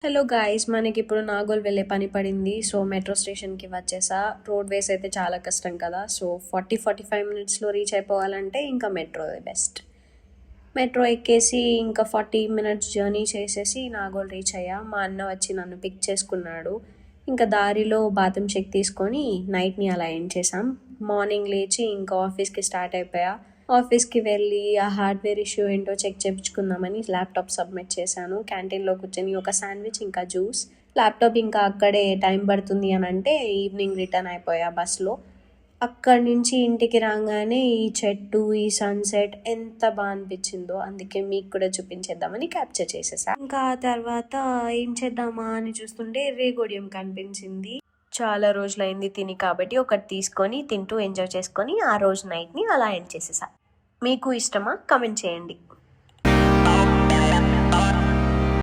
Hello guys, మనకి ఇప్పుడు నాగోల్ వెళ్ళే పని పడింది. సో మెట్రో స్టేషన్కి వచ్చేసా. రోడ్ వేస్ అయితే చాలా కష్టం కదా. సో 45 మినిట్స్లో రీచ్ అయిపోవాలంటే ఇంకా మెట్రో బెస్ట్. మెట్రో ఎక్కేసి ఇంకా 40 మినిట్స్ జర్నీ చేసేసి నాగోల్ రీచ్ అయ్యా. మా అన్న వచ్చి నన్ను పిక్ చేసుకున్నాడు. ఇంకా దారిలో బాదం షేక్ తీసుకొని నైట్ని అలా ఎండ్ చేసాం. మార్నింగ్ లేచి ఇంకా ఆఫీస్కి స్టార్ట్ అయిపోయా. ఆఫీస్కి వెళ్ళి ఆ హార్డ్వేర్ ఇష్యూ ఏంటో చెక్ చేయించుకుందామని ల్యాప్టాప్ సబ్మిట్ చేశాను. క్యాంటీన్లో కూర్చొని ఒక శాండ్విచ్ ఇంకా జ్యూస్. ల్యాప్టాప్ ఇంకా అక్కడే టైం పడుతుంది అని అంటే ఈవినింగ్ రిటర్న్ అయిపోయా బస్లో. అక్కడి నుంచి ఇంటికి రాగానే ఈ చెట్టు, ఈ సన్సెట్ ఎంత బాగా అనిపించిందో, అందుకే మీకు కూడా చూపించేద్దామని క్యాప్చర్ చేసేసా. ఇంకా ఆ తర్వాత ఏం చేద్దామా అని చూస్తుంటే రేగోడియం కనిపించింది. చాలా రోజులైంది తిని కాబట్టి ఒకటి తీసుకొని తింటూ ఎంజాయ్ చేసుకొని ఆ రోజు నైట్ని అలా ఎండ్ చేసేసా. మీకు ఇష్టమా? కమెంట్ చేయండి.